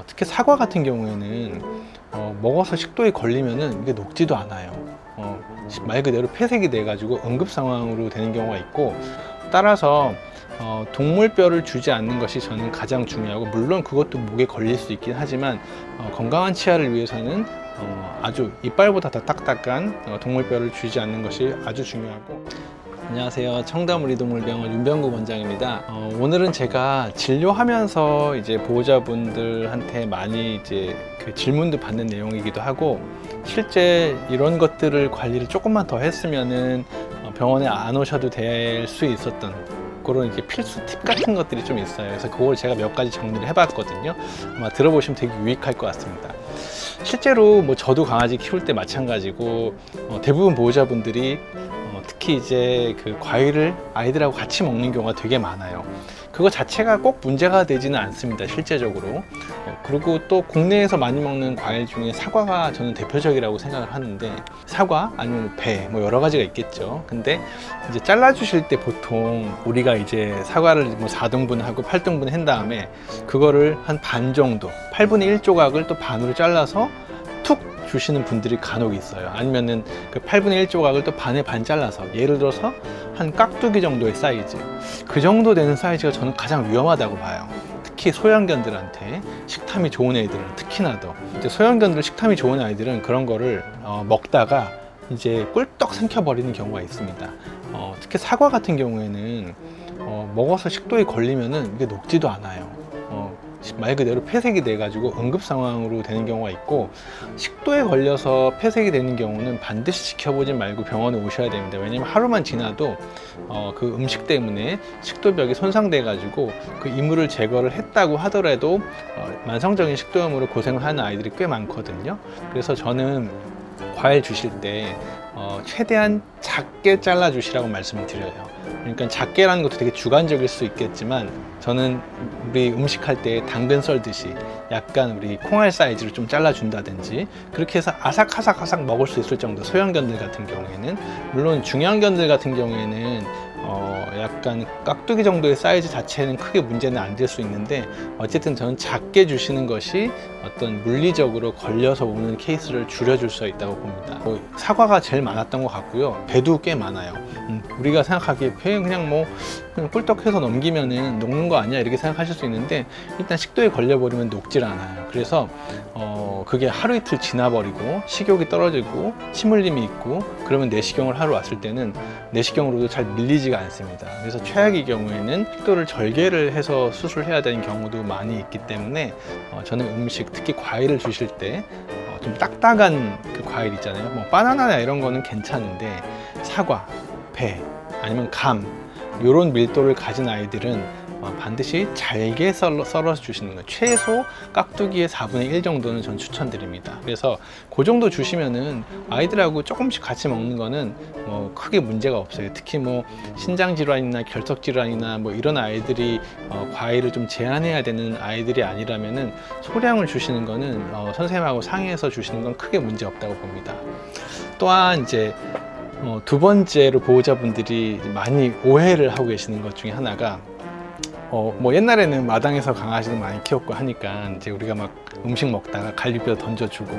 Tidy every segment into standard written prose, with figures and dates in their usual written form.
특히 사과 같은 경우에는 먹어서 식도에 걸리면은 이게 녹지도 않아요. 말 그대로 폐색이 돼 가지고 응급 상황으로 되는 경우가 있고, 따라서 동물뼈를 주지 않는 것이 저는 가장 중요하고, 물론 그것도 목에 걸릴 수 있긴 하지만 건강한 치아를 위해서는 아주 이빨보다 더 딱딱한 동물뼈를 주지 않는 것이 아주 중요하고. 안녕하세요. 청담우리동물병원 윤병국 원장입니다. 오늘은 제가 진료하면서 이제 보호자분들한테 많이 이제 그 질문도 받는 내용이기도 하고, 실제 이런 것들을 관리를 조금만 더 했으면은 병원에 안 오셔도 될 수 있었던 그런 이렇게 필수 팁 같은 것들이 좀 있어요. 그래서 그걸 제가 몇 가지 정리를 해봤거든요. 아마 들어보시면 되게 유익할 것 같습니다. 실제로 뭐 저도 강아지 키울 때 마찬가지고, 대부분 보호자분들이 특히 이제 그 과일을 아이들하고 같이 먹는 경우가 되게 많아요. 그거 자체가 꼭 문제가 되지는 않습니다, 실제적으로. 그리고 또 국내에서 많이 먹는 과일 중에 사과가 저는 대표적이라고 생각을 하는데, 사과 아니면 배 뭐 여러 가지가 있겠죠. 근데 이제 잘라 주실 때 보통 우리가 이제 사과를 뭐 4등분하고 8등분 한 다음에 그거를 한 반 정도, 8분의 1 조각을 또 반으로 잘라서 툭 주시는 분들이 간혹 있어요. 아니면은 그 8분의 1 조각을 또 반에 반 잘라서, 예를 들어서 한 깍두기 정도의 사이즈, 그 정도 되는 사이즈가 저는 가장 위험하다고 봐요. 특히 소형견들한테, 식탐이 좋은 애들은 특히나 더. 이제 소형견들 식탐이 좋은 아이들은 그런 거를 먹다가 이제 꿀떡 삼켜버리는 경우가 있습니다. 특히 사과 같은 경우에는 먹어서 식도에 걸리면은 이게 녹지도 않아요. 말 그대로 폐색이 돼 가지고 응급 상황으로 되는 경우가 있고, 식도에 걸려서 폐색이 되는 경우는 반드시 지켜보지 말고 병원에 오셔야 됩니다. 왜냐면 하루만 지나도 그 음식 때문에 식도벽이 손상돼 가지고 그 이물을 제거를 했다고 하더라도 만성적인 식도염으로 고생을 하는 아이들이 꽤 많거든요. 그래서 저는 과일 주실 때 최대한 작게 잘라 주시라고 말씀을 드려요. 그러니까 작게라는 것도 되게 주관적일 수 있겠지만, 저는 우리 음식할 때 당근 썰듯이 약간 우리 콩알 사이즈로 좀 잘라준다든지, 그렇게 해서 아삭아삭 먹을 수 있을 정도. 소형견들 같은 경우에는, 물론 중형견들 같은 경우에는 약간 깍두기 정도의 사이즈 자체는 크게 문제는 안 될 수 있는데, 어쨌든 저는 작게 주시는 것이 어떤 물리적으로 걸려서 오는 케이스를 줄여줄 수 있다고 봅니다. 사과가 제일 많았던 것 같고요. 배도 꽤 많아요. 우리가 생각하기에 배 그냥 뭐 그냥 꿀떡해서 넘기면은 녹는 거 아니야, 이렇게 생각하실 수 있는데, 일단 식도에 걸려버리면 녹질 않아요. 그래서 그게 하루 이틀 지나버리고 식욕이 떨어지고 침 흘림이 있고, 그러면 내시경을 하러 왔을 때는 내시경으로도 잘 밀리지가 않습니다. 그래서 최악의 경우에는 식도를 절개를 해서 수술해야 되는 경우도 많이 있기 때문에, 저는 음식, 특히 과일을 주실 때 좀 딱딱한 그 과일 있잖아요. 뭐 바나나나 이런 거는 괜찮은데, 사과, 배 아니면 감, 이런 밀도를 가진 아이들은 반드시 잘게 썰어서 주시는 거예요. 최소 깍두기의 4분의 1 정도는 전 추천드립니다. 그래서 그 정도 주시면은 아이들하고 조금씩 같이 먹는 거는 뭐 크게 문제가 없어요. 특히 뭐 신장 질환이나 결석 질환이나 뭐 이런 아이들이 과일을 좀 제한해야 되는 아이들이 아니라면은 소량을 주시는 거는 선생님하고 상의해서 주시는 건 크게 문제 없다고 봅니다. 또한 이제 두 번째로 보호자분들이 많이 오해를 하고 계시는 것 중에 하나가, 뭐 옛날에는 마당에서 강아지도 많이 키웠고 하니까 이제 우리가 막 음식 먹다가 갈비뼈 던져주고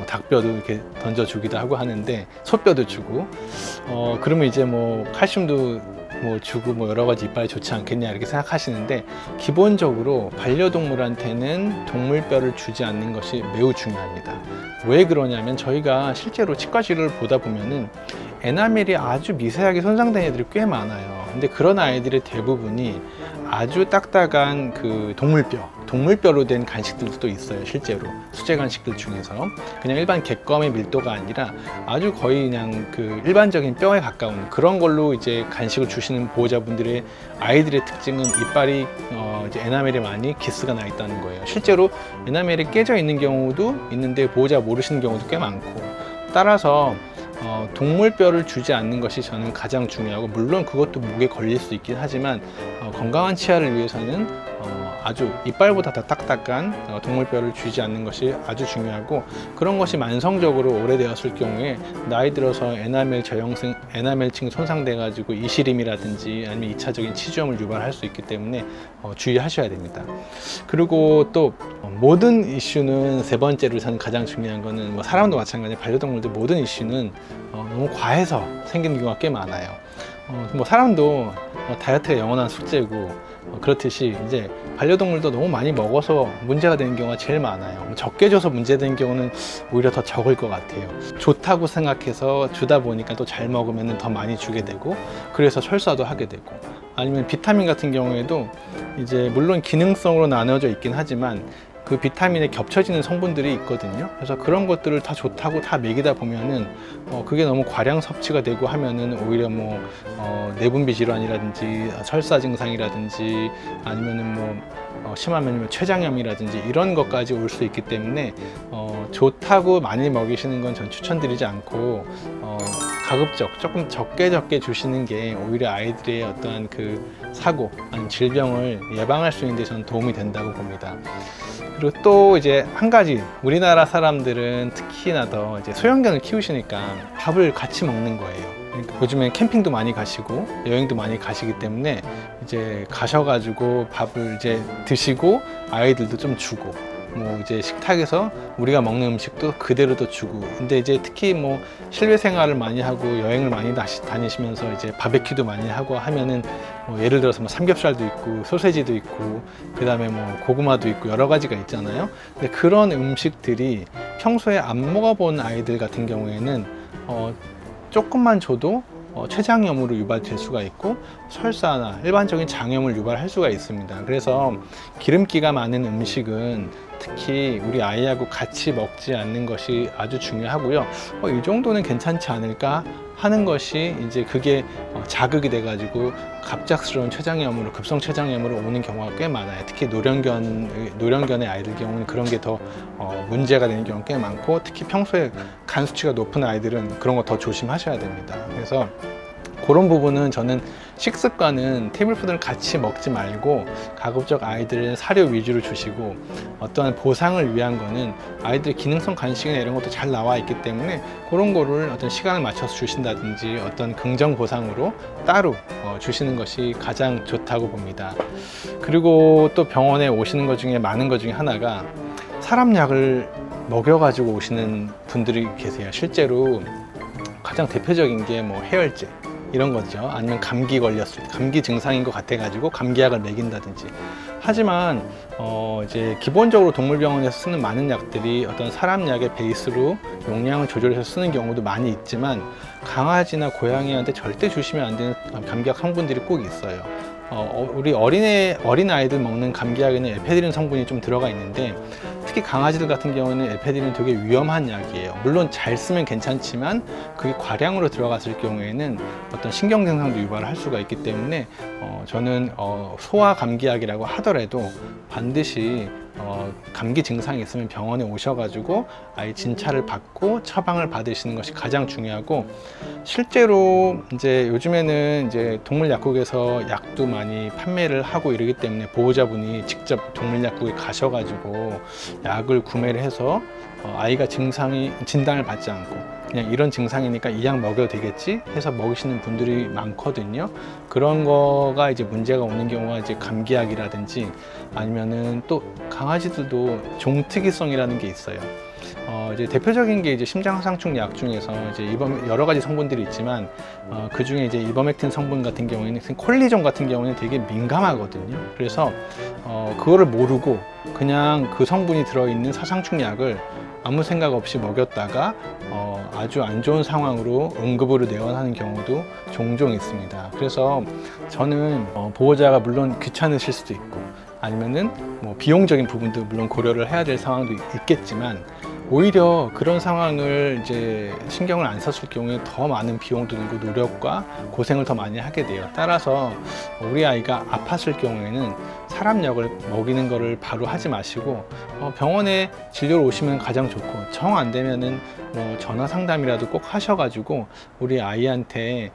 닭뼈도 이렇게 던져주기도 하고 하는데, 소뼈도 주고, 그러면 이제 뭐 칼슘도 뭐 주고 뭐 여러 가지 이빨이 좋지 않겠냐, 이렇게 생각하시는데, 기본적으로 반려동물한테는 동물뼈를 주지 않는 것이 매우 중요합니다. 왜 그러냐면, 저희가 실제로 치과 진료를 보다 보면은 에나멜이 아주 미세하게 손상된 애들이 꽤 많아요. 근데 그런 아이들의 대부분이 아주 딱딱한 그 동물뼈로 된 간식들도 있어요. 실제로 수제 간식들 중에서 그냥 일반 객검의 밀도가 아니라 아주 거의 그냥 그 일반적인 뼈에 가까운 그런 걸로 이제 간식을 주시는 보호자분들의 아이들의 특징은 이빨이 이제 에나멜에 많이 기스가 나 있다는 거예요. 실제로 에나멜이 깨져 있는 경우도 있는데 보호자가 모르시는 경우도 꽤 많고, 따라서 동물뼈를 주지 않는 것이 저는 가장 중요하고, 물론 그것도 목에 걸릴 수 있긴 하지만 건강한 치아를 위해서는 아주 이빨보다 더 딱딱한 동물뼈를 주지 않는 것이 아주 중요하고, 그런 것이 만성적으로 오래되었을 경우에 나이 들어서 에나멜층 손상돼 가지고 이시림이라든지 아니면 2차적인 치주염을 유발할 수 있기 때문에 주의하셔야 됩니다. 그리고 또 모든 이슈는, 세 번째로 저는 가장 중요한 거는, 뭐 사람도 마찬가지, 반려동물들 모든 이슈는 너무 과해서 생기는 경우가 꽤 많아요. 뭐 사람도 다이어트가 영원한 숙제고, 그렇듯이 이제 반려동물도 너무 많이 먹어서 문제가 되는 경우가 제일 많아요. 적게 줘서 문제되는 경우는 오히려 더 적을 것 같아요. 좋다고 생각해서 주다 보니까 또 잘 먹으면 더 많이 주게 되고, 그래서 설사도 하게 되고, 아니면 비타민 같은 경우에도 이제 물론 기능성으로 나눠져 있긴 하지만 그 비타민에 겹쳐지는 성분들이 있거든요. 그래서 그런 것들을 다 좋다고 다 먹이다 보면은 그게 너무 과량 섭취가 되고 하면은 오히려 뭐 내분비 질환이라든지 설사 증상이라든지 아니면은 뭐 심하면 췌장염이라든지 이런 것까지 올 수 있기 때문에 좋다고 많이 먹이시는 건 전 추천드리지 않고 가급적 조금 적게 주시는 게 오히려 아이들의 어떠한 그 사고 아니면 질병을 예방할 수 있는 데 저는 도움이 된다고 봅니다. 그리고 또 이제 한 가지, 우리나라 사람들은 특히나 더 이제 소형견을 키우시니까 밥을 같이 먹는 거예요. 그러니까 요즘엔 캠핑도 많이 가시고 여행도 많이 가시기 때문에 이제 가셔가지고 밥을 이제 드시고 아이들도 좀 주고, 뭐 이제 식탁에서 우리가 먹는 음식도 그대로 또 주고. 근데 이제 특히 뭐 실외 생활을 많이 하고 여행을 많이 다니시면서 이제 바베큐도 많이 하고 하면은 뭐 예를 들어서 뭐 삼겹살도 있고 소세지도 있고 그 다음에 뭐 고구마도 있고 여러 가지가 있잖아요. 근데 그런 음식들이 평소에 안 먹어본 아이들 같은 경우에는 조금만 줘도 췌장염으로 유발될 수가 있고 설사나 일반적인 장염을 유발할 수가 있습니다. 그래서 기름기가 많은 음식은 특히 우리 아이하고 같이 먹지 않는 것이 아주 중요하고요. 이 정도는 괜찮지 않을까 하는 것이 이제 그게 자극이 돼가지고 갑작스러운 췌장염으로, 급성 췌장염으로 오는 경우가 꽤 많아요. 특히 노령견의 아이들 경우는 그런 게 더 문제가 되는 경우가 꽤 많고, 특히 평소에 간 수치가 높은 아이들은 그런 거 더 조심하셔야 됩니다. 그래서 그런 부분은 저는 식습관은 테이블푸드를 같이 먹지 말고 가급적 아이들은 사료 위주로 주시고, 어떠한 보상을 위한 거는 아이들의 기능성 간식이나 이런 것도 잘 나와 있기 때문에 그런 거를 어떤 시간을 맞춰서 주신다든지 어떤 긍정 보상으로 따로 주시는 것이 가장 좋다고 봅니다. 그리고 또 병원에 오시는 것 중에 많은 것 중에 하나가 사람 약을 먹여가지고 오시는 분들이 계세요. 실제로 가장 대표적인 게 뭐 해열제 이런 거죠. 아니면 감기 걸렸을 때, 감기 증상인 것 같아가지고 감기약을 먹인다든지. 하지만 이제 기본적으로 동물병원에서 쓰는 많은 약들이 어떤 사람 약의 베이스로 용량을 조절해서 쓰는 경우도 많이 있지만, 강아지나 고양이한테 절대 주시면 안 되는 감기약 성분들이 꼭 있어요. 우리 어린 아이들 먹는 감기약에는 에페드린 성분이 좀 들어가 있는데, 특히 강아지들 같은 경우는 에페드린은 되게 위험한 약이에요. 물론 잘 쓰면 괜찮지만 그게 과량으로 들어갔을 경우에는 어떤 신경 증상도 유발할 수가 있기 때문에 저는 소아 감기약이라고 하더라도 반드시 감기 증상이 있으면 병원에 오셔가지고 아이 진찰을 받고 처방을 받으시는 것이 가장 중요하고, 실제로 이제 요즘에는 이제 동물 약국에서 약도 많이 판매를 하고 이러기 때문에 보호자분이 직접 동물 약국에 가셔가지고 약을 구매를 해서 아이가 진단을 받지 않고 그냥 이런 증상이니까 이 약 먹여도 되겠지 해서 먹이시는 분들이 많거든요. 그런 거가 이제 문제가 오는 경우가 이제 감기약이라든지, 아니면은 또 강아지들도 종특이성이라는 게 있어요. 이제 대표적인 게 이제 심장하상충 약 중에서 이제 여러 가지 성분들이 있지만 그 중에 이제 이버맥틴 성분 같은 경우에는, 콜리종 같은 경우에는 되게 민감하거든요. 그래서 그거를 모르고 그냥 그 성분이 들어있는 사상충 약을 아무 생각 없이 먹였다가 아주 안 좋은 상황으로 응급으로 내원하는 경우도 종종 있습니다. 그래서 저는 보호자가 물론 귀찮으실 수도 있고 아니면은 뭐 비용적인 부분도 물론 고려를 해야 될 상황도 있겠지만, 오히려 그런 상황을 이제 신경을 안 썼을 경우에 더 많은 비용도 들고 노력과 고생을 더 많이 하게 돼요. 따라서 우리 아이가 아팠을 경우에는 혈압약을 먹이는 거를 바로 하지 마시고 병원에 진료를 오시면 가장 좋고, 정 안 되면은 뭐 전화 상담이라도 꼭 하셔가지고 우리 아이한테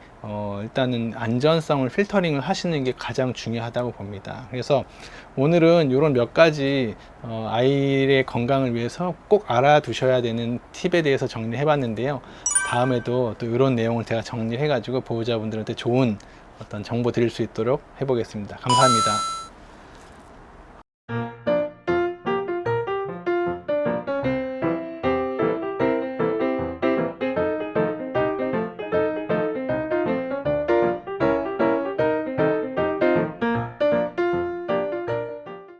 일단은 안전성을 필터링을 하시는 게 가장 중요하다고 봅니다. 그래서 오늘은 이런 몇 가지 아이의 건강을 위해서 꼭 알아두셔야 되는 팁에 대해서 정리해 봤는데요. 다음에도 또 이런 내용을 제가 정리해 가지고 보호자분들한테 좋은 어떤 정보 드릴 수 있도록 해보겠습니다. 감사합니다.